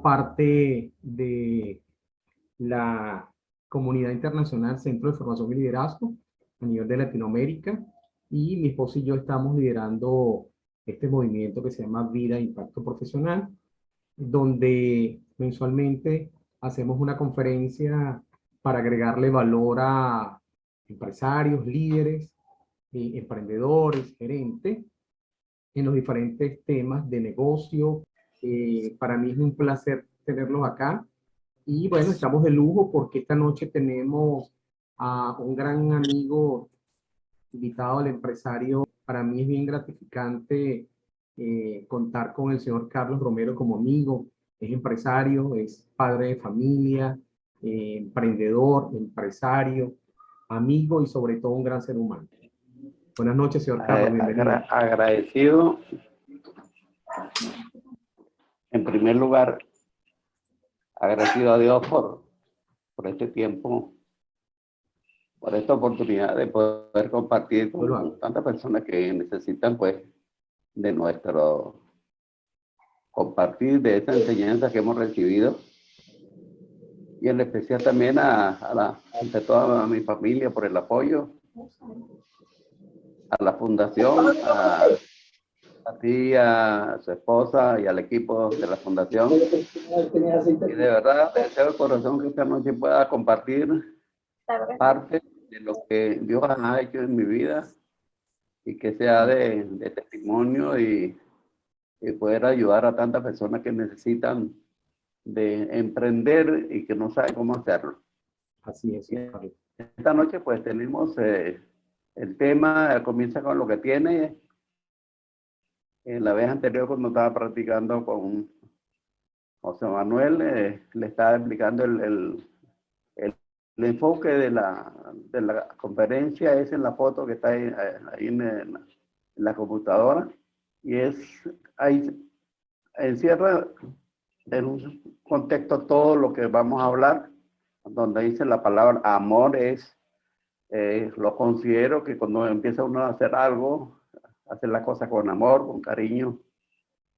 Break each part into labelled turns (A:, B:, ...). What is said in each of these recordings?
A: parte de la comunidad internacional Centro de Formación y Liderazgo a nivel de Latinoamérica, y mi esposo y yo estamos liderando este movimiento que se llama Vida e Impacto Profesional, donde mensualmente hacemos una conferencia para agregarle valor a empresarios, líderes, emprendedores, gerentes, en los diferentes temas de negocio. Para mí es un placer tenerlos acá. Y bueno, estamos de lujo porque esta noche tenemos a un gran amigo invitado, al empresario. Para mí es bien gratificante contar con el señor Carlos Romero como amigo. Es empresario, es padre de familia, emprendedor, empresario, amigo y sobre todo un gran ser humano. Buenas noches, señor Carlos, bienvenido.
B: Agradecido, en primer lugar, agradecido a Dios por este tiempo, por esta oportunidad de poder compartir con tantas personas que necesitan, pues, de nuestro compartir de esta enseñanza que hemos recibido, y en especial también ante toda mi familia por el apoyo, a la fundación, a ti, a su esposa y al equipo de la fundación. Y de verdad deseo de corazón que esta noche pueda compartir parte de lo que Dios ha hecho en mi vida, y que sea de testimonio, y poder ayudar a tantas personas que necesitan de emprender y que no saben cómo hacerlo.
A: Así es,
B: Y
A: Carlos.
B: esta noche pues tenemos el tema, comienza con lo que tiene. En la vez anterior, cuando estaba practicando con José Manuel, le estaba explicando el enfoque de la conferencia. Es en la foto que está ahí en la computadora, y ahí encierra en un contexto todo lo que vamos a hablar, donde dice la palabra amor. Lo considero que cuando empieza uno a hacer algo, hacer la cosa con amor, con cariño,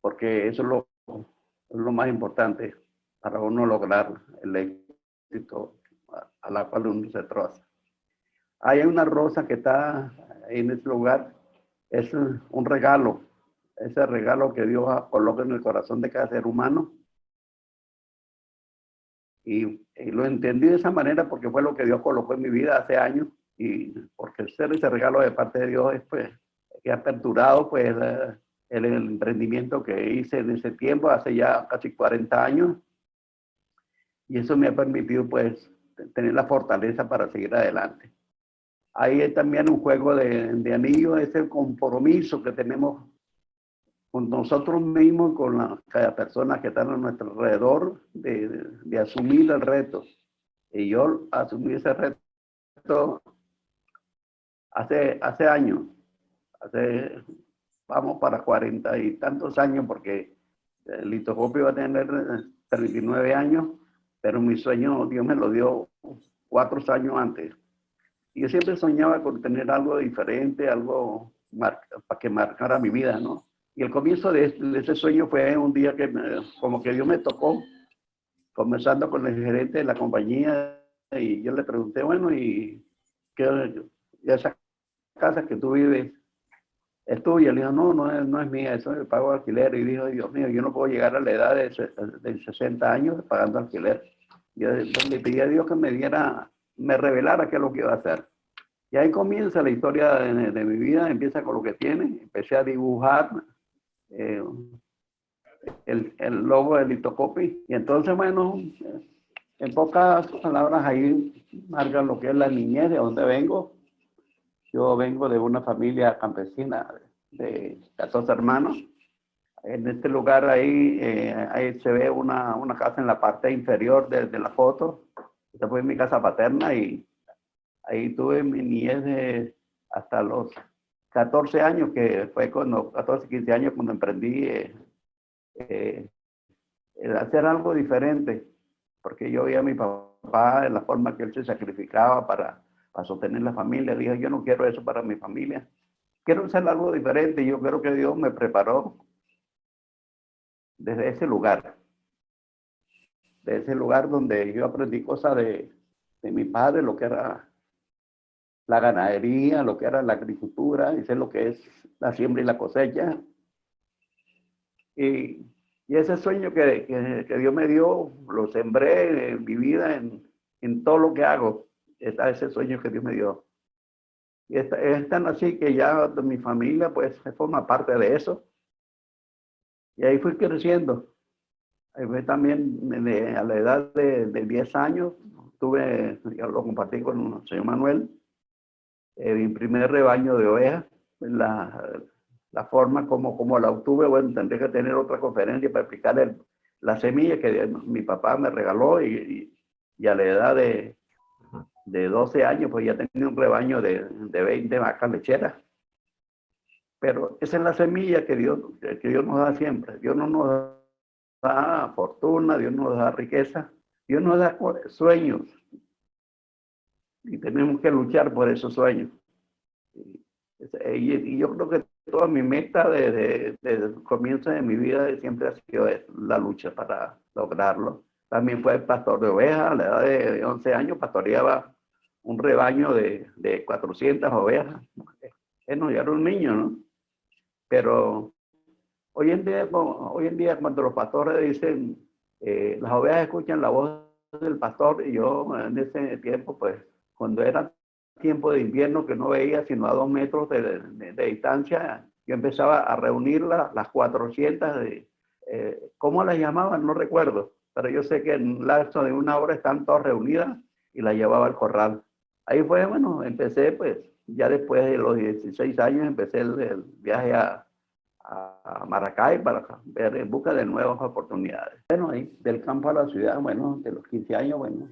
B: porque eso es lo más importante para uno lograr el éxito a la cual uno se traza. Hay una rosa que está en ese lugar, es un regalo, ese regalo que Dios coloca en el corazón de cada ser humano. Y lo entendí de esa manera porque fue lo que Dios colocó en mi vida hace años, y porque ser ese regalo de parte de Dios es, pues, que ha aperturado, pues, el emprendimiento que hice en ese tiempo, hace ya casi 40 años, y eso me ha permitido, pues, tener la fortaleza para seguir adelante. Ahí hay también un juego de anillos, es el compromiso que tenemos con nosotros mismos, con cada persona que está a nuestro alrededor, de asumir el reto. Y yo asumí ese reto hace años, vamos para 40 y tantos años, porque el litoscopio va a tener 39 años, pero mi sueño Dios me lo dio 4 años antes. Y yo siempre soñaba con tener algo diferente, algo para que marcara mi vida, ¿no? Y el comienzo de ese sueño fue un día que como que Dios me tocó, conversando con el gerente de la compañía, y yo le pregunté, bueno, ¿y esa casa que tú vives es tuya? Le dijo, no es mía, eso es pago de alquiler. Y dijo, Dios mío, yo no puedo llegar a la edad de 60 años pagando alquiler. Yo le pedí a Dios que me revelara qué es lo que iba a hacer. Y ahí comienza la historia de mi vida, empieza con lo que tiene. Empecé a dibujar el logo de Litocopy. Y entonces, bueno, en pocas palabras ahí marca lo que es la niñez, de donde vengo. Yo vengo de una familia campesina de 14 hermanos. En este lugar ahí se ve una casa en la parte inferior de la foto. Esta fue mi casa paterna, y ahí tuve mi niñez hasta los 14 años, que fue cuando, 14, 15 años, cuando emprendí hacer algo diferente, porque yo veía a mi papá en la forma que él se sacrificaba para sostener la familia. Dije, yo no quiero eso para mi familia, quiero hacer algo diferente. Y yo creo que Dios me preparó desde ese lugar. de ese lugar donde yo aprendí cosas de mi padre, lo que era la ganadería, lo que era la agricultura, y sé lo que es la siembra y la cosecha. Y, y ese sueño que Dios me dio, lo sembré en mi vida, en todo lo que hago. Está ese sueño que Dios me dio. Y es tan así que ya mi familia pues forma parte de eso. Y ahí fui creciendo. Ahí fue también a la edad de 10 años, yo lo compartí con el señor Manuel, mi primer rebaño de ovejas. La forma como la obtuve, bueno, tendré que tener otra conferencia para explicar la semilla que mi papá me regaló y a la edad de 12 años, pues ya tenía un rebaño de 20 vacas lecheras. Pero esa es la semilla que Dios nos da siempre. Dios no nos da fortuna, Dios nos da riqueza, Dios nos da sueños y tenemos que luchar por esos sueños. Y yo creo que toda mi meta desde el comienzo de mi vida siempre ha sido la lucha para lograrlo. También fue pastor de ovejas, a la edad de 11 años pastoreaba un rebaño de 400 ovejas. Bueno, ya era un niño, ¿no? Pero hoy en día cuando los pastores dicen, las ovejas escuchan la voz del pastor, y yo en ese tiempo, pues, cuando era tiempo de invierno que no veía sino a 2 metros de distancia, yo empezaba a reunir las 400, ¿cómo las llamaban? No recuerdo, pero yo sé que en un lapso de una hora están todas reunidas y las llevaba al corral. Ahí fue, bueno, empecé pues, ya después de los 16 años, empecé el viaje a Maracay para ver en busca de nuevas oportunidades. Bueno, ahí del campo a la ciudad, bueno, de los 15 años, bueno,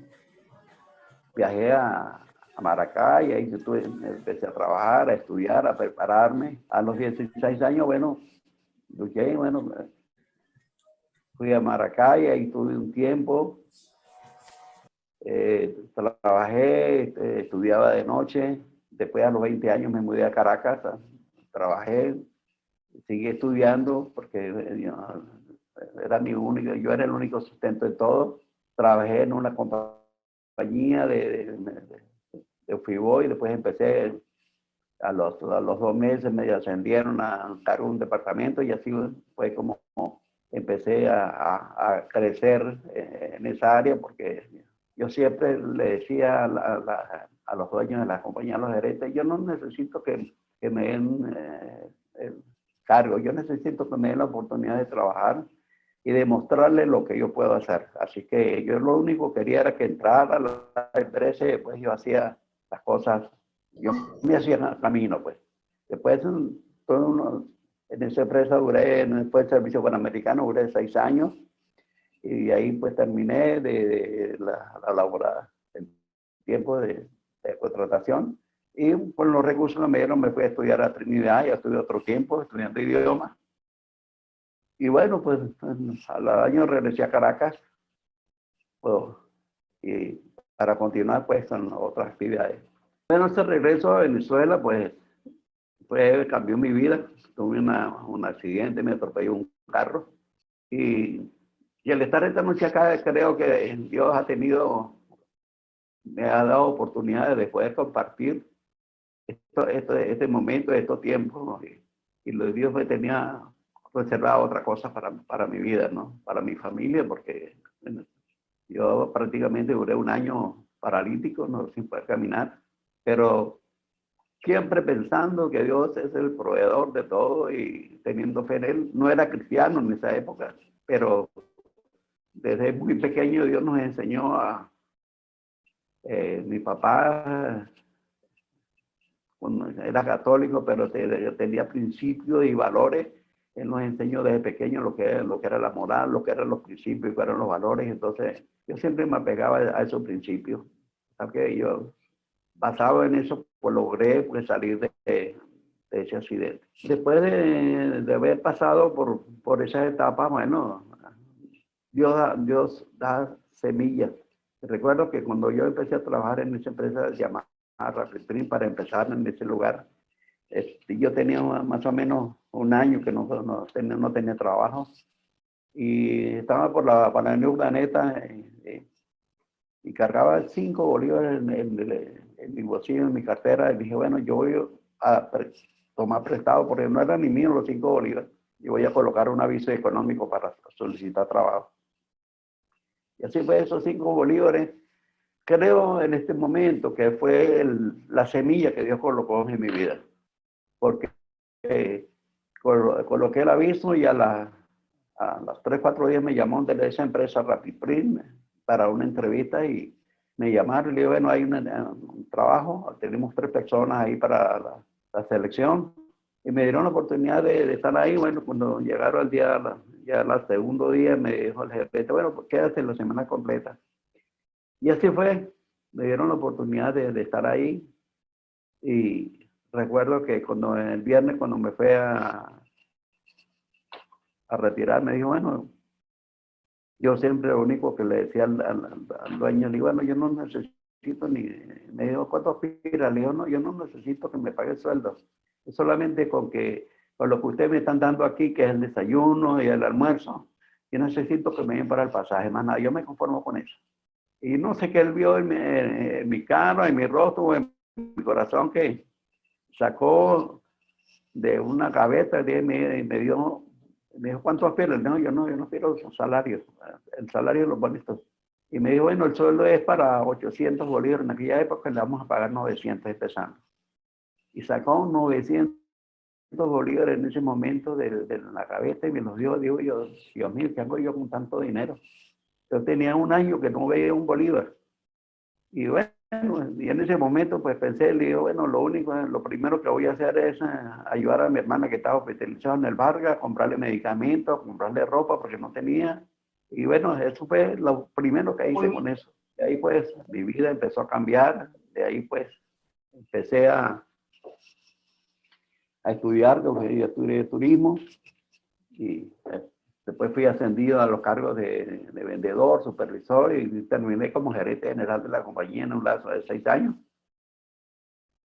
B: viajé a Maracay, ahí empecé a trabajar, a estudiar, a prepararme. A los 16 años, bueno, luché, bueno, fui a Maracay, ahí tuve un tiempo, trabajé, estudiaba de noche. Después a los 20 años me mudé a Caracas, trabajé, seguí estudiando porque yo era el único sustento de todo. Trabajé en una compañía de Fiboy, después empecé, a los 2 meses me ascendieron a cargo de un departamento, y así fue como empecé a crecer en esa área, porque yo siempre le decía a los dueños de la compañía, a los gerentes, yo no necesito que me den el cargo, yo necesito que me den la oportunidad de trabajar y demostrarle lo que yo puedo hacer. Así que yo lo único que quería era que entrara a la empresa, pues yo hacía las cosas, yo me hacía camino, pues. Después, en esa empresa después del servicio panamericano, duré 6 años, y ahí pues terminé de la laboral, el tiempo de contratación, y con los recursos que me dieron me fui a estudiar a Trinidad, y estudié otro tiempo estudiando idiomas. Y bueno, pues al año regresé a Caracas, pues, y para continuar pues con otras actividades. Bueno, este regreso a Venezuela pues cambió mi vida. Tuve un accidente, me atropelló un carro, y al estar esta noche acá, creo que Dios me ha dado oportunidades de poder compartir este momento, estos tiempos, ¿no? Y Dios me tenía reservado otra cosa para mi vida, ¿no? Para mi familia, porque bueno, yo prácticamente duré un año paralítico, ¿no? Sin poder caminar, pero siempre pensando que Dios es el proveedor de todo y teniendo fe en Él. No era cristiano en esa época, pero desde muy pequeño Dios nos enseñó mi papá era católico, pero tenía principios y valores. Él nos enseñó desde pequeño lo que era la moral, lo que eran los principios y cuáles eran los valores. Entonces, yo siempre me apegaba a esos principios. Porque yo, basado en eso, pues logré pues, salir de ese accidente. Después de haber pasado por esas etapas, bueno, Dios da semillas. Recuerdo que cuando yo empecé a trabajar en esa empresa llamada Rapid para empezar en ese lugar, yo tenía más o menos un año que no tenía trabajo, y estaba por la New Planeta y cargaba 5 bolívares en mi bolsillo, en mi cartera, y dije, bueno, yo voy a tomar prestado, porque no eran ni míos los 5 bolívares, y voy a colocar un aviso económico para solicitar trabajo. Y así fue, esos 5 bolívares, creo en este momento que fue la semilla que Dios colocó en mi vida, porque coloqué el aviso y a los 3, 4 días me llamó de esa empresa RapidPrint para una entrevista y me llamaron y le dije, bueno, hay un trabajo, tenemos 3 personas ahí para la selección y me dieron la oportunidad de estar ahí. Bueno, cuando llegaron al día, ya el segundo día me dijo el jefe, bueno, pues quédate la semana completa. Y así fue, me dieron la oportunidad de estar ahí y recuerdo que cuando el viernes cuando me fue a retirar, me dijo, bueno, yo siempre lo único que le decía al dueño, le digo, bueno, yo no necesito ni, me dijo, ¿cuánto aspira? Le digo, no, yo no necesito que me pague el sueldo. Es solamente con lo que ustedes me están dando aquí, que es el desayuno y el almuerzo, yo necesito que me den para el pasaje, más nada, yo me conformo con eso. Y no sé qué él vio en mi cara, en mi rostro, en mi corazón, que sacó de una gaveta y me dio, me dijo, ¿cuánto aspiras? No, yo no aspiro a salarios, el salario de los bonitos. Y me dijo, bueno, el sueldo es para 800 bolívares, en aquella época le vamos a pagar 900 empezando. Y sacó 900 bolívares en ese momento de la gaveta y me los dio, digo yo, Dios mío, ¿qué hago yo con tanto dinero? Yo tenía un año que no veía un bolívar. Y bueno, y en ese momento pues pensé, le digo, bueno, lo primero que voy a hacer es ayudar a mi hermana que estaba hospitalizada en el Vargas, comprarle medicamentos, comprarle ropa porque no tenía. Y bueno, eso fue lo primero que hice con eso. De ahí pues mi vida empezó a cambiar, de ahí pues empecé a estudiar, yo estudié turismo y después fui ascendido a los cargos de vendedor, supervisor y terminé como gerente general de la compañía en un lapso de 6 años.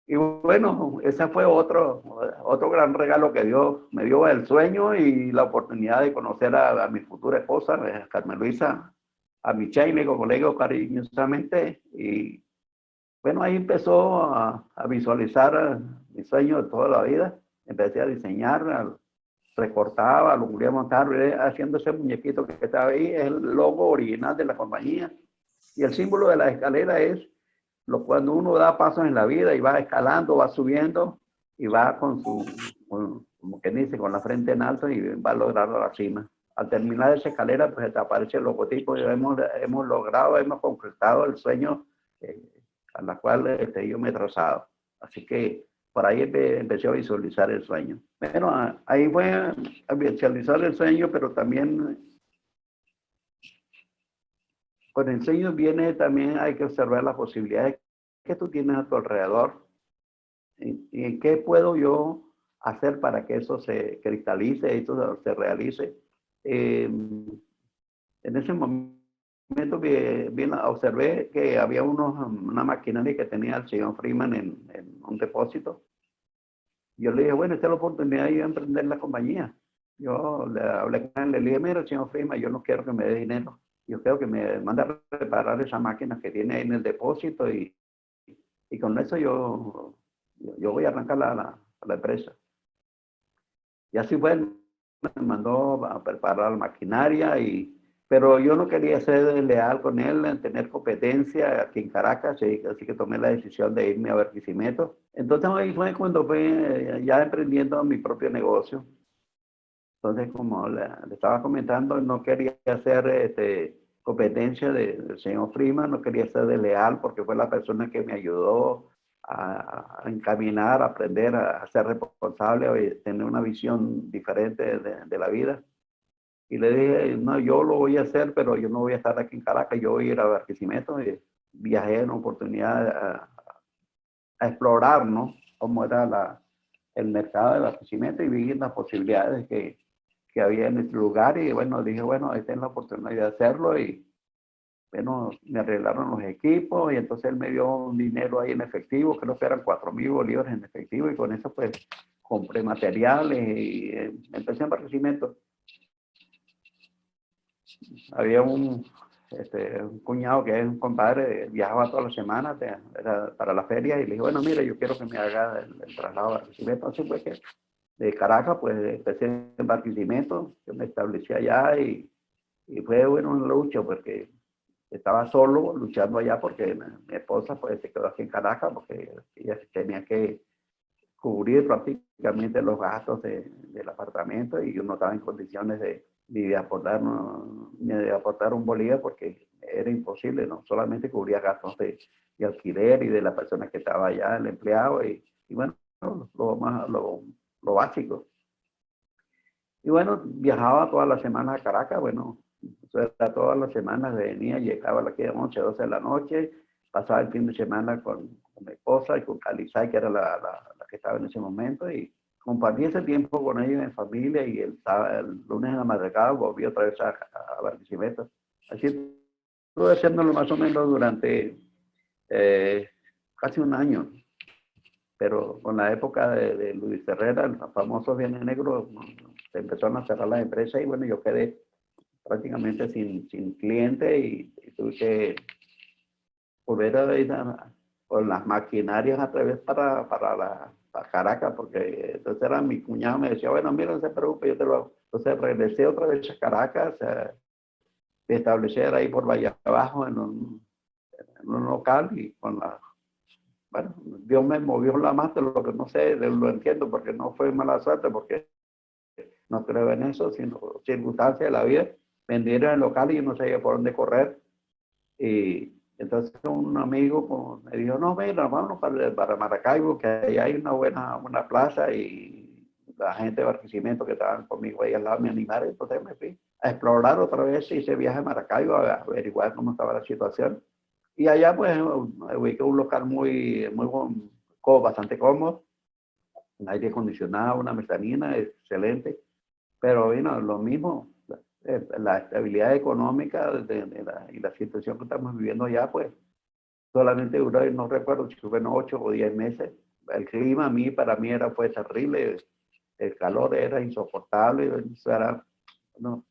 B: Y bueno, ese fue otro gran regalo que Dios me dio, el sueño y la oportunidad de conocer a mi futura esposa, Carmen Luisa, a Michelle, como le digo cariñosamente. Y bueno, ahí empezó a visualizar mi sueño de toda la vida. Empecé a diseñar, recortaba, lo volvía a montar, haciendo ese muñequito que estaba ahí. Es el logo original de la compañía. Y el símbolo de la escalera es cuando uno da pasos en la vida y va escalando, va subiendo y va como que dice, con la frente en alto y va a lograr la cima. Al terminar esa escalera, pues te aparece el logotipo y hemos logrado, hemos concretado el sueño a la cual yo me he trazado. Así que por ahí empecé a visualizar el sueño. Bueno, ahí fue a visualizar el sueño, pero también con el sueño viene también, hay que observar las posibilidades que tú tienes a tu alrededor y qué puedo yo hacer para que eso se cristalice, eso se realice. En ese momento observé que había una maquinaria que tenía el señor Freeman en un depósito. Yo le dije, bueno, esta es la oportunidad de yo emprender la compañía. Yo le hablé con él, le dije, mira, señor Freeman, yo no quiero que me dé dinero. Yo quiero que me mande a reparar esa máquina que tiene ahí en el depósito y con eso yo voy a arrancar la empresa. Y así fue, me mandó a preparar la maquinaria, pero yo no quería ser leal con él, en tener competencia aquí en Caracas, así que tomé la decisión de irme a Barquisimeto. Entonces ahí fue cuando fue ya emprendiendo mi propio negocio. Entonces, como le estaba comentando, no quería hacer competencia del señor Freeman, no quería ser desleal porque fue la persona que me ayudó a encaminar, a aprender a ser responsable, a tener una visión diferente de la vida. Y le dije, no, yo lo voy a hacer, pero yo no voy a estar aquí en Caracas, yo voy a ir a Barquisimeto. Y viajé en una oportunidad a explorar, ¿no? Cómo era el mercado de Barquisimeto y vi las posibilidades que había en este lugar y bueno, dije, bueno, esta es la oportunidad de hacerlo y bueno, me arreglaron los equipos y entonces él me dio un dinero ahí en efectivo, creo que eran 4,000 bolívares en efectivo y con eso pues compré materiales y empecé en Barquisimeto. había un cuñado que es un compadre, viajaba todas las semanas era para la feria y le dije, bueno, mira, yo quiero que me haga el traslado a Barquisimeto. Entonces, pues que de Caracas, pues empecé en Barquisimeto, yo me establecí allá y fue, bueno, una lucha porque estaba solo luchando allá porque mi esposa pues se quedó aquí en Caracas porque ella tenía que cubrir prácticamente los gastos del apartamento y yo no estaba en condiciones ni de aportar, ni de aportar un bolívar porque era imposible, no solamente cubría gastos de alquiler y de la persona que estaba allá, el empleado y bueno, lo básico. Y bueno, viajaba todas las semanas a Caracas, bueno, eso era todas las semanas, venía, llegaba a las 11, 12 de la noche, pasaba el fin de semana con mi esposa y con Calizay, que era la que estaba en ese momento, y compartí ese tiempo con ellos en familia y el lunes en la madrugada volví otra vez a Barquisimeto. Así estuve haciéndolo más o menos durante casi un año, pero con la época de Luis Herrera, el famoso Viernes Negro, se empezaron a cerrar las empresas y bueno, yo quedé prácticamente sin cliente y tuve que volver a ir con las maquinarias a través para Caracas, porque entonces era mi cuñado, me decía, bueno, mira, no se preocupe, yo te lo hago. Entonces regresé otra vez a Caracas, me establecí ahí por Valle Abajo en un local y con la bueno, Dios me movió la mano, lo que no sé, lo entiendo, porque no fue mala suerte, porque no creo en eso, sino circunstancias de la vida. Vendieron el local y yo no sabía por dónde correr. Y entonces un amigo pues, me dijo, no, mira, vámonos para Maracaibo, que ahí hay una plaza y la gente de Barquisimeto que estaban conmigo ahí al lado me animaron. Entonces me fui a explorar otra vez y hice viaje a Maracaibo a averiguar cómo estaba la situación. Y allá pues ubiqué un local bastante cómodo, un aire acondicionado, una mezanina excelente, pero bueno, lo mismo, la estabilidad económica y la situación que estamos viviendo allá, pues solamente duró, no recuerdo si fueron 8 o 10 meses. El clima para mí fue terrible, el calor era insoportable, no,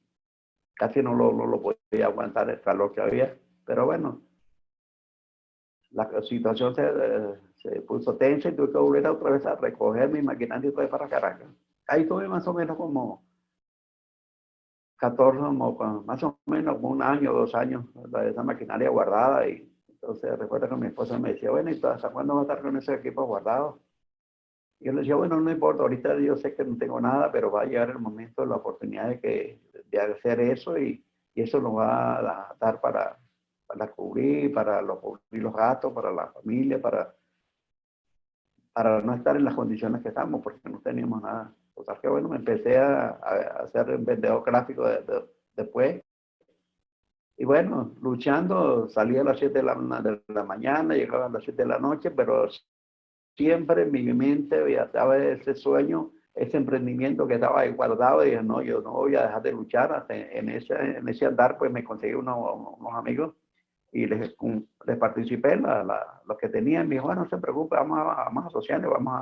B: casi no lo podía aguantar el calor que había, pero bueno, la situación se puso tensa y tuve que volver otra vez a recoger mi maquinaria y todo para Caracas. Ahí tuve más o menos como 14, más o menos como un año, 2 años, esa maquinaria guardada. Y entonces recuerdo que mi esposa me decía, bueno, ¿y hasta cuándo va a estar con ese equipo guardado? Y yo le decía, bueno, no importa, ahorita yo sé que no tengo nada, pero va a llegar el momento, la oportunidad de hacer eso y eso nos va a dar para cubrir, cubrir los gastos, para la familia, para no estar en las condiciones que estamos, porque no teníamos nada. O sea que bueno, me empecé a hacer vendedor gráfico después. Y bueno, luchando, salía a las 7 de la mañana, llegaba a las 7 de la noche, pero siempre en mi mente estaba ese sueño, ese emprendimiento que estaba ahí guardado. Y dije, no, yo no voy a dejar de luchar. Hasta en ese andar, pues me conseguí unos amigos y les participé en lo que tenían. Me dijo, bueno, no se preocupe, vamos a asociarnos, vamos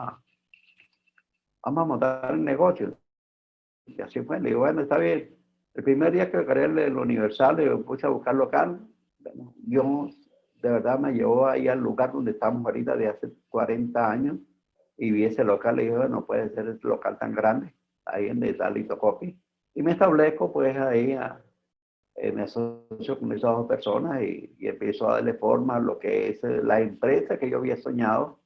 B: a montar el negocio. Y así fue. Le digo, bueno, está bien. El primer día que creé el Universal, le puse a buscar local. Bueno, Dios de verdad me llevó ahí al lugar donde estamos ahorita de hace 40 años y vi ese local. Le dije, bueno, no puede ser ese local tan grande, ahí en el Dalito Copy. Y me establezco pues ahí, me asocio con esas dos personas y empiezo a darle forma a lo que es la empresa que yo había soñado.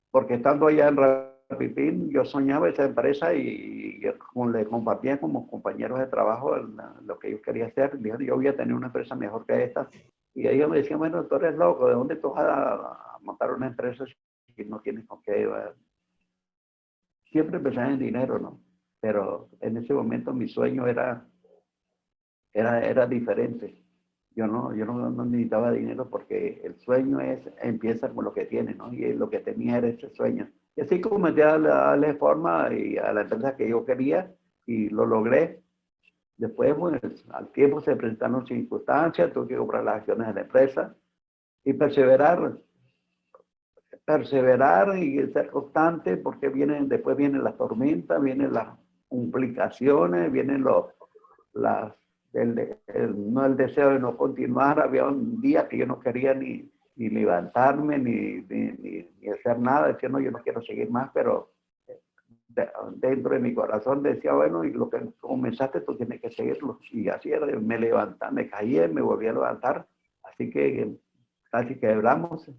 B: Porque estando allá en Rapipín, yo soñaba esa empresa y le compartía como compañeros de trabajo lo que yo quería hacer. Yo voy a tener una empresa mejor que esta. Y ellos me decían, bueno, tú eres loco, ¿de dónde tú vas a montar una empresa si no tienes con qué? Siempre pensaba en dinero, ¿no? Pero en ese momento mi sueño era diferente. Yo no necesitaba dinero porque el sueño empieza con lo que tiene, ¿no? Y lo que tenía era ese sueño. Y así comencé a darle forma a la empresa que yo quería y lo logré. Después, pues, al tiempo se presentaron circunstancias, tuve que comprar las acciones de la empresa y perseverar y ser constante porque después vienen las tormentas, vienen las complicaciones, vienen las no el deseo de no continuar. Había un día que yo no quería ni levantarme, ni hacer nada. Decía, no, yo no quiero seguir más, pero dentro de mi corazón decía, bueno, y lo que comenzaste tú tienes que seguirlo. Y así era, me levantaba, me caía, me volví a levantar. Así que casi quebramos.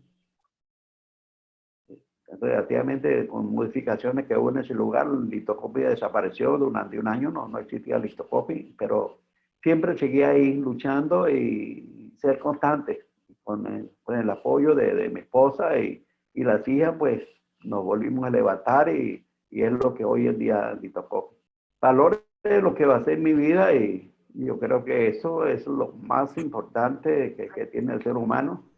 B: Relativamente con modificaciones que hubo en ese lugar. Listocopy desapareció durante un año, no existía Listocopy, pero siempre seguía ahí luchando y ser constante con el apoyo de mi esposa y las hijas. Pues nos volvimos a levantar y es lo que hoy en día Listocopy. Valores de lo que va a ser mi vida y yo creo que eso es lo más importante que tiene el ser humano.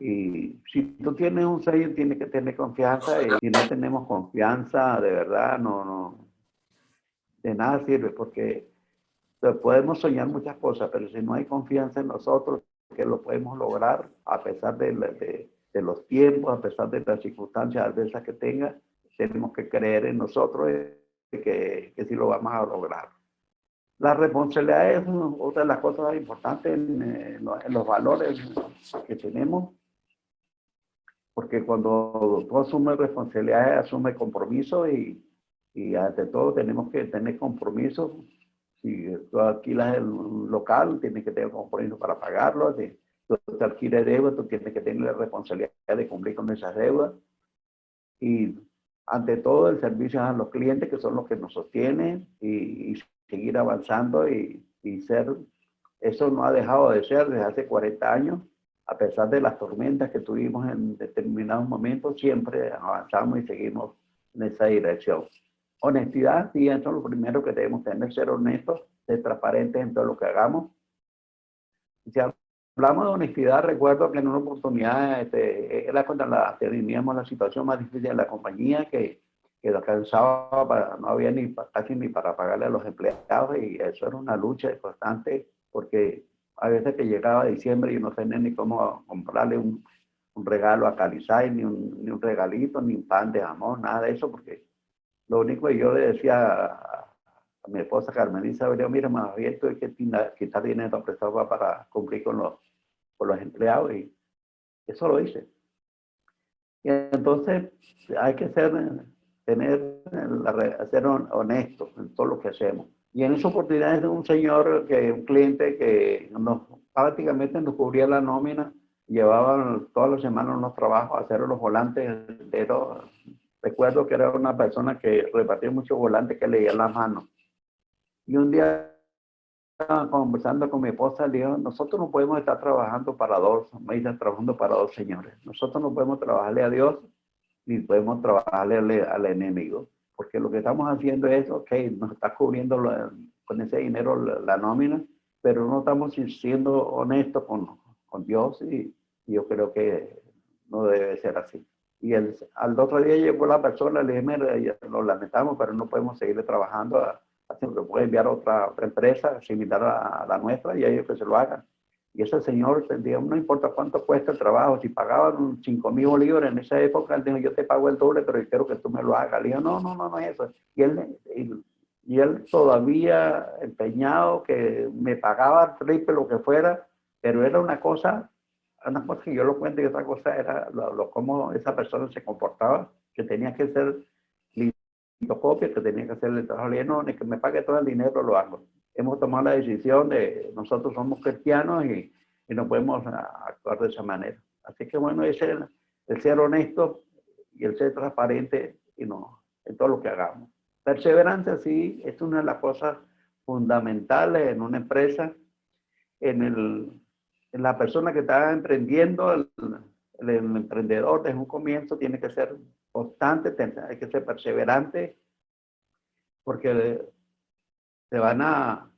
B: Y si tú tienes un sello, tienes que tener confianza. Y si no tenemos confianza, de verdad, de nada sirve, porque podemos soñar muchas cosas, pero si no hay confianza en nosotros, que lo podemos lograr a pesar de los tiempos, a pesar de las circunstancias adversas que tenga, tenemos que creer en nosotros que sí lo vamos a lograr. La responsabilidad es otra de las cosas importantes en los valores que tenemos. Porque cuando tú asumes responsabilidades, asumes compromiso y ante todo tenemos que tener compromiso. Si tú alquilas el local, tienes que tener compromiso para pagarlo. Si tú te alquilas deuda, tú tienes que tener la responsabilidad de cumplir con esas deudas. Y ante todo el servicio a los clientes, que son los que nos sostienen, y seguir avanzando y ser. Eso no ha dejado de ser desde hace 40 años. A pesar de las tormentas que tuvimos en determinados momentos, siempre avanzamos y seguimos en esa dirección. Honestidad, sí, eso es lo primero que debemos tener, ser honestos, ser transparentes en todo lo que hagamos. Si hablamos de honestidad, recuerdo que en una oportunidad era cuando teníamos la situación más difícil de la compañía, que alcanzaba, no había casi ni para pagarle a los empleados, y eso era una lucha constante, porque a veces que llegaba diciembre y no tenía ni cómo comprarle un regalo a Calizay, ni un regalito, ni un pan de jamón, nada de eso, porque lo único que yo le decía a mi esposa Carmen Isabel, mira, más bien tú hay que quitar dinero prestado para cumplir con los empleados, y eso lo hice. Y entonces hay que ser honestos en todo lo que hacemos. Y en esa oportunidad es un señor, un cliente que prácticamente nos cubría la nómina, llevaba todas las semanas unos trabajos a hacer los volantes enteros. Recuerdo que era una persona que repartía muchos volantes que leía las manos. Y un día, conversando con mi esposa, le digo, nosotros no podemos estar trabajando para trabajando para dos señores. Nosotros no podemos trabajarle a Dios ni podemos trabajarle al enemigo, porque lo que estamos haciendo es, ok, nos está cubriendo con ese dinero la nómina, pero no estamos siendo honestos con Dios, y yo creo que no debe ser así. Y al otro día llegó la persona, le dije, mira, lo lamentamos, pero no podemos seguir trabajando, así que puede enviar a otra empresa similar a la nuestra, y a ellos que se lo hagan. Y ese señor tendría, no importa cuánto cuesta el trabajo, si pagaban 5,000 bolívares en esa época, él dijo, yo te pago el doble, pero yo quiero que tú me lo hagas. Le dijo, no es eso. Y él todavía empeñado, que me pagaba triple lo que fuera, pero era una cosa que yo lo cuento, y otra cosa era cómo esa persona se comportaba, que tenía que ser litocopia, que tenía que hacer el trabajo. Le dije, no, ni que me pague todo el dinero, lo hago. Hemos tomado la decisión de, nosotros somos cristianos y no podemos actuar de esa manera. Así que bueno, es el ser honesto y el ser transparente en todo lo que hagamos. Perseverancia, sí, es una de las cosas fundamentales en una empresa, en la persona que está emprendiendo. El emprendedor desde un comienzo tiene que ser constante, hay que ser perseverante, porque te van a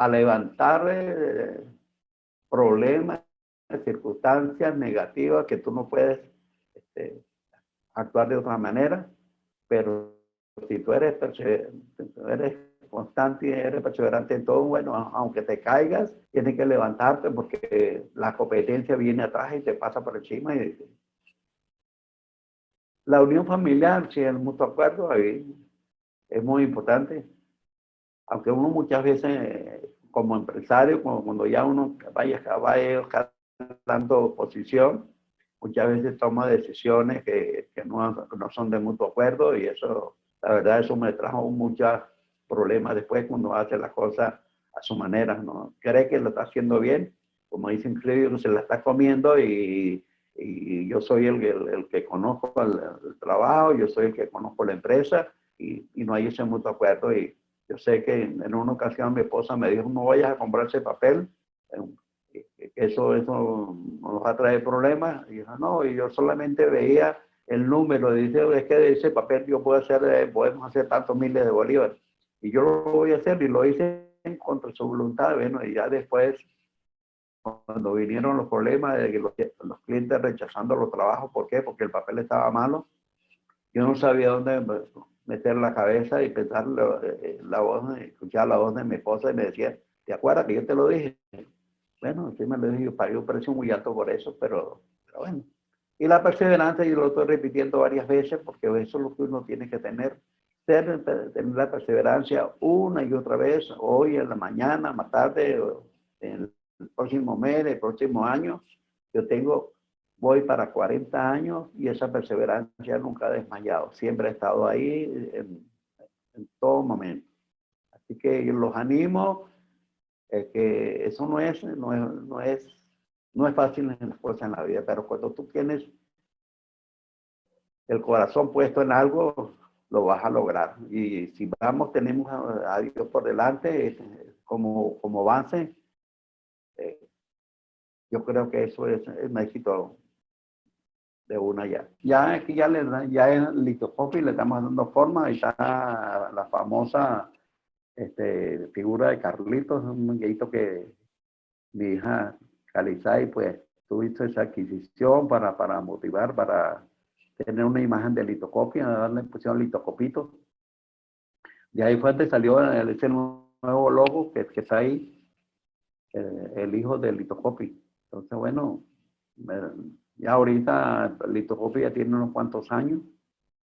B: levantar problemas, circunstancias negativas que tú no puedes actuar de otra manera. Pero si tú eres constante y eres perseverante en todo, bueno, aunque te caigas, tienes que levantarte, porque la competencia viene atrás y te pasa por encima. La unión familiar, si el mutuo acuerdo, ahí es muy importante. Aunque uno muchas veces como empresario, cuando ya uno vaya dando posición, muchas veces toma decisiones que no son de mutuo acuerdo y eso, la verdad, eso me trajo muchos problemas después cuando hace las cosas a su manera, ¿no? Cree que lo está haciendo bien, como dicen, cree que se la está comiendo y yo soy el que conozco el trabajo, yo soy el que conozco la empresa y no hay ese mutuo acuerdo. Y yo sé que en una ocasión mi esposa me dijo, no vayas a comprar ese papel, eso nos va a traer problemas. Y yo, no, y yo solamente veía el número, dice, es que de ese papel yo puedo hacer, podemos hacer tantos miles de bolívares. Y yo lo voy a hacer y lo hice en contra de su voluntad. Bueno, y ya después, cuando vinieron los problemas de que los clientes rechazando los trabajos, ¿por qué? Porque el papel estaba malo. Yo no sabía dónde meter la cabeza y pensar la voz, escuchar la voz de mi esposa y me decía, ¿te acuerdas que yo te lo dije? Bueno, sí me lo dije, yo pagué un precio muy alto por eso, pero bueno. Y la perseverancia, yo lo estoy repitiendo varias veces porque eso es lo que uno tiene que tener. Tener la perseverancia una y otra vez, hoy, en la mañana, más tarde, en el próximo mes, el próximo año. Voy para 40 años y esa perseverancia nunca ha desmayado. Siempre ha estado ahí en todo momento. Así que yo los animo, que eso no es fácil en las cosas en la vida, pero cuando tú tienes el corazón puesto en algo, lo vas a lograr. Y si tenemos a Dios por delante como base, yo creo que eso es un éxito de una ya. Ya aquí ya en Litocopy le estamos dando forma, ahí está la famosa figura de Carlitos, un muñequito que mi hija Calizay pues tuviste esa adquisición para motivar, para tener una imagen de litocopia, darle pusieron litocopito. De ahí fue donde salió ese nuevo logo que está ahí, el hijo de litocopy. Entonces, bueno, ya ahorita litocopy ya tiene unos cuantos años.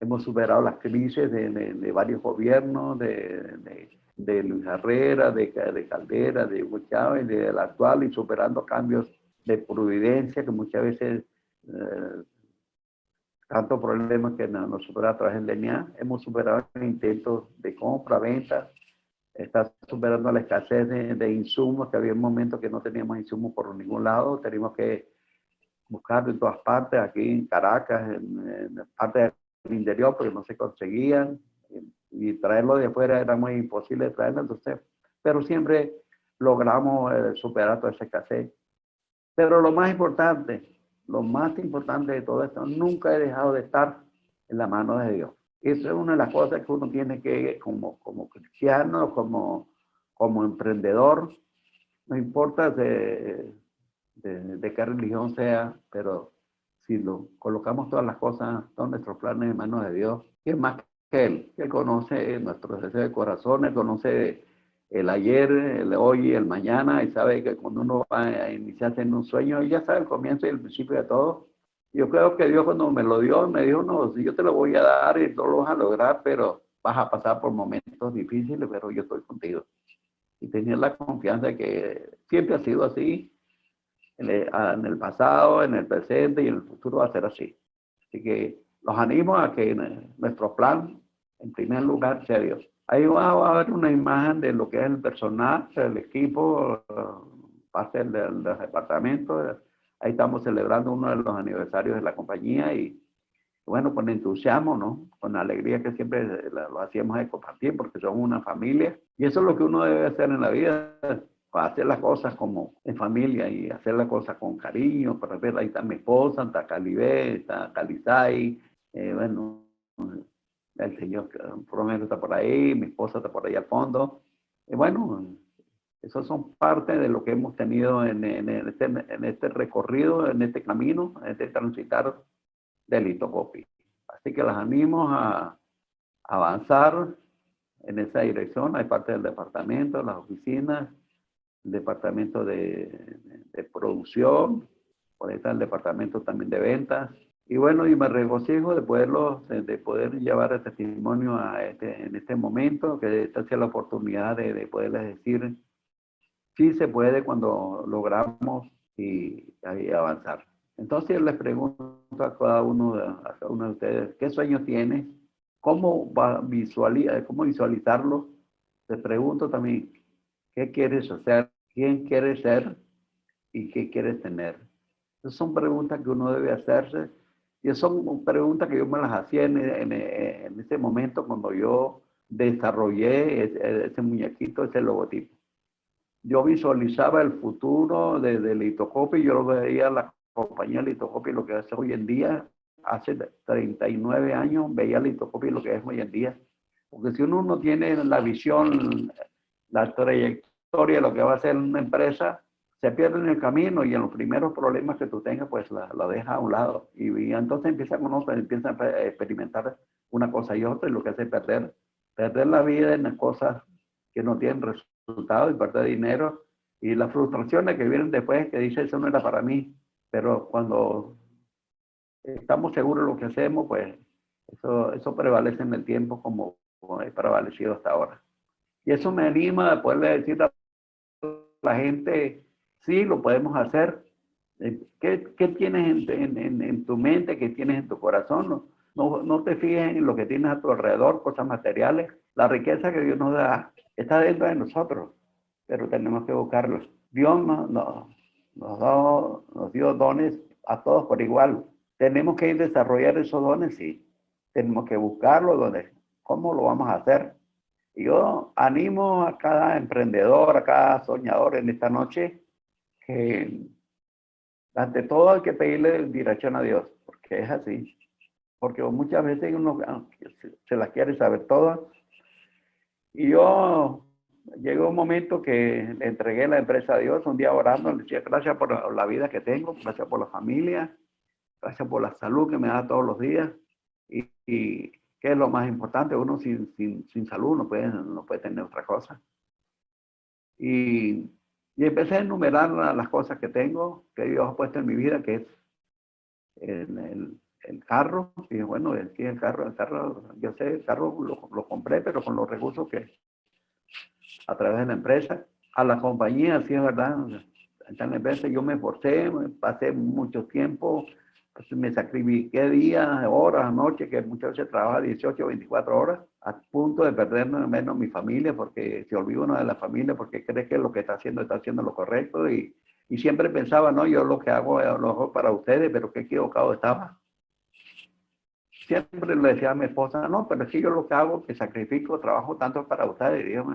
B: Hemos superado las crisis de varios gobiernos, de Luis Herrera, de Caldera, de Hugo Chávez, del actual, y superando cambios de providencia que muchas veces tantos problemas que nos supera a través del DNA. Hemos superado intentos de compra, venta, está superando la escasez de insumos, que había un momento que no teníamos insumos por ningún lado, teníamos que buscarlo en todas partes, aquí en Caracas, en parte del interior, porque no se conseguían, y traerlo de afuera era muy imposible de traerlo, entonces, pero siempre logramos superar toda esa escasez. Pero lo más importante de todo esto, nunca he dejado de estar en la mano de Dios. Eso es una de las cosas que uno tiene que, como cristiano, como emprendedor, no importa de qué religión sea, pero si lo colocamos todas las cosas, todos nuestros planes en manos de Dios, ¿quién más que Él? Él conoce nuestros deseos de corazón, Él conoce el ayer, el hoy, el mañana, y sabe que cuando uno va a iniciarse en un sueño, Él ya sabe el comienzo y el principio de todo. Yo creo que Dios cuando me lo dio, me dijo, no, si yo te lo voy a dar y no lo vas a lograr, pero vas a pasar por momentos difíciles, pero yo estoy contigo. Y tener la confianza de que siempre ha sido así, en el pasado, en el presente y en el futuro va a ser así. Así que los animo a que nuestro plan, en primer lugar, sea Dios. Ahí va a haber una imagen de lo que es el personal, el equipo, parte del departamento. Ahí estamos celebrando uno de los aniversarios de la compañía y bueno, con entusiasmo, ¿no? Con alegría que siempre lo hacíamos de compartir porque somos una familia y eso es lo que uno debe hacer en la vida, hacer las cosas como en familia y hacer las cosas con cariño, para ver, ahí está mi esposa, está Calibé, está Calizay, bueno, el señor Romero está por ahí, mi esposa está por ahí al fondo, y bueno, esos son parte de lo que hemos tenido en este recorrido, en este camino, en este transitar de Litocopy. Así que las animo a avanzar en esa dirección. Hay parte del departamento, las oficinas, el departamento de producción, por ahí está el departamento también de ventas. Y bueno, y me regocijo de poder llevar el testimonio en este momento, que esta sea la oportunidad de poderles decir sí se puede cuando logramos y ahí avanzar. Entonces yo les pregunto a cada uno de ustedes, ¿qué sueño tienes? ¿Cómo visualizarlo? Les pregunto también, ¿qué quieres hacer? ¿Quién quieres ser? ¿Y qué quieres tener? Esas son preguntas que uno debe hacerse. Y son preguntas que yo me las hacía en ese momento cuando yo desarrollé ese muñequito, ese logotipo. Yo visualizaba el futuro de Litocopy, yo lo veía la compañía Litocopy, lo que hace hoy en día. Hace 39 años veía Litocopy lo que es hoy en día. Porque si uno no tiene la visión, la trayectoria, lo que va a hacer una empresa, se pierde en el camino y en los primeros problemas que tú tengas, pues la deja a un lado. Y entonces empiezan a experimentar una cosa y otra, y lo que hace es perder la vida en las cosas que no tienen resultados y perder dinero. Y las frustraciones que vienen después, que dice, eso no era para mí. Pero cuando estamos seguros de lo que hacemos, pues eso prevalece en el tiempo como es prevalecido hasta ahora. Y eso me anima a poderle decir a la gente, sí, lo podemos hacer. ¿Qué tienes en tu mente? ¿Qué tienes en tu corazón? No te fijes en lo que tienes a tu alrededor, cosas materiales. La riqueza que Dios nos da está dentro de nosotros, pero tenemos que buscarlos. Dios nos dio dones a todos por igual. Tenemos que ir a desarrollar esos dones, sí. Tenemos que buscarlos. ¿Cómo lo vamos a hacer? Y yo animo a cada emprendedor, a cada soñador en esta noche que ante todo hay que pedirle dirección a Dios, porque es así. Porque muchas veces uno se las quiere saber todas. Y yo llegó un momento que le entregué la empresa a Dios, un día orando, le decía gracias por la vida que tengo, gracias por la familia, gracias por la salud que me da todos los días. Y que es lo más importante, uno sin salud no puede tener otra cosa. Y empecé a enumerar las cosas que tengo, que Dios ha puesto en mi vida, que es el carro. Y bueno, sí, el carro, yo sé, el carro lo compré, pero con los recursos que a través de la empresa. A la compañía, sí es verdad, en la empresa yo me esforcé, pasé mucho tiempo, pues me sacrifiqué días, horas, noches, que muchas veces trabajaba 18 o 24 horas, a punto de perderme menos mi familia, porque se olvida uno de la familia, porque cree que lo que está haciendo lo correcto, y siempre pensaba, no, yo lo que hago lo hago para ustedes, pero qué equivocado estaba. Siempre le decía a mi esposa, no, pero es que yo lo que hago, que sacrifico, trabajo tanto para ustedes, y digo,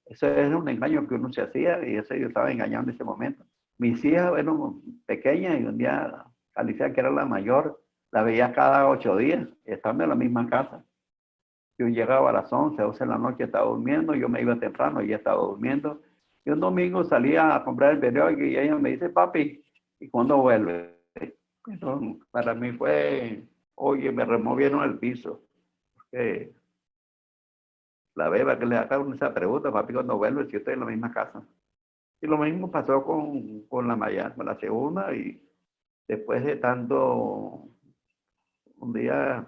B: eso es un engaño que uno se hacía, y eso yo estaba engañado en ese momento. Mis hijas eran pequeñas, y un día Alicia, que era la mayor, la veía cada 8 días, estando en la misma casa. Yo llegaba a las 11, 12 de la noche, estaba durmiendo, yo me iba temprano, ella estaba durmiendo. Y un domingo salía a comprar el periódico y ella me dice, papi, ¿y cuándo vuelve? Entonces, para mí fue, oye, me removieron el piso. La beba que le haga esa pregunta, papi, ¿cuándo vuelve? Si yo estoy en la misma casa. Y lo mismo pasó con la Maya, con la segunda, y después de tanto, un día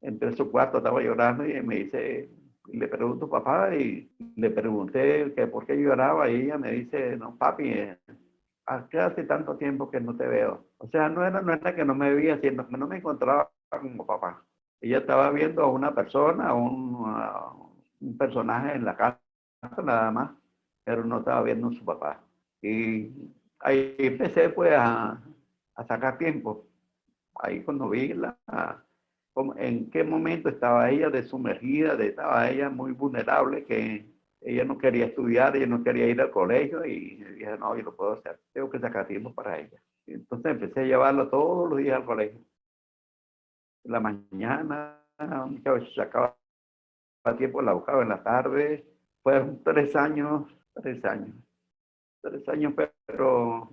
B: entré en su cuarto, estaba llorando y me dice, y le pregunto, papá, y le pregunté que por qué lloraba, y ella me dice, no, papi, ¿qué hace tanto tiempo que no te veo? O sea, no era que no me veía, sino que no me encontraba como papá. Ella estaba viendo a una persona, un personaje en la casa nada más, pero no estaba viendo a su papá. Y ahí empecé pues a sacar tiempo. Ahí cuando vi en qué momento estaba ella de sumergida, estaba ella muy vulnerable, que ella no quería estudiar, ella no quería ir al colegio, y dije, no, yo lo puedo hacer, tengo que sacar tiempo para ella. Y entonces empecé a llevarla todos los días al colegio. En la mañana, muchas veces sacaba tiempo, la buscaba en la tarde. Fueron 3 años, 3 años. 3 años, pero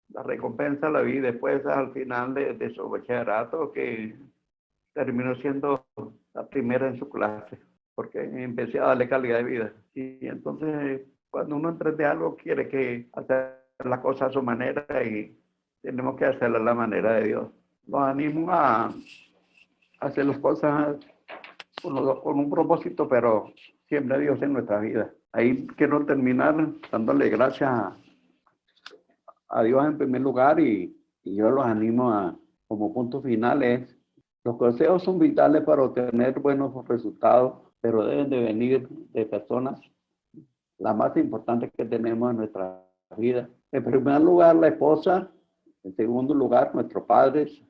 B: la recompensa la vi después al final de su bachillerato, que terminó siendo la primera en su clase, porque empecé a darle calidad de vida. Y entonces, cuando uno emprende algo, quiere que hacer las cosas a su manera, y tenemos que hacerla a la manera de Dios. Los animo a hacer las cosas con un propósito, pero siempre Dios en nuestra vida. ahí quiero terminar dándole gracias a Dios en primer lugar y yo los animo a, como punto final es, los consejos son vitales para obtener buenos resultados, pero deben de venir de personas las más importantes que tenemos en nuestra vida. En primer lugar, la esposa. En segundo lugar, nuestros padres,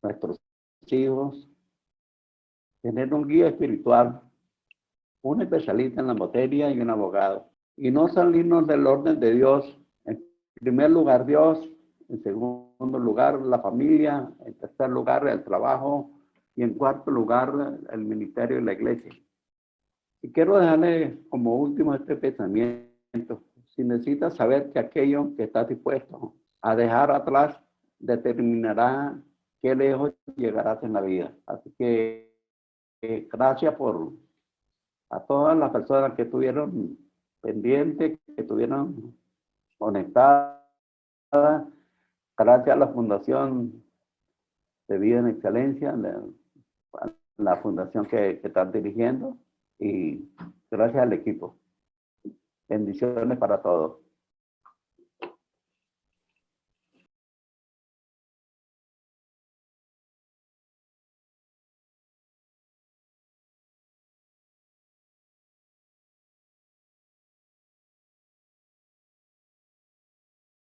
B: nuestros hijos. Tener un guía espiritual, un especialista en la materia y un abogado. Y no salirnos del orden de Dios. En primer lugar, Dios. En segundo lugar, la familia. En tercer lugar, el trabajo. Y en cuarto lugar, el ministerio y la iglesia. Y quiero dejarle como último este pensamiento. Si necesitas saber que aquello que estás dispuesto a dejar atrás determinará qué lejos llegarás en la vida. Así que gracias a todas las personas que estuvieron pendientes, que estuvieron conectadas. Gracias a la Fundación de Vida en Excelencia, la fundación que están dirigiendo, y gracias al equipo. Bendiciones para todos.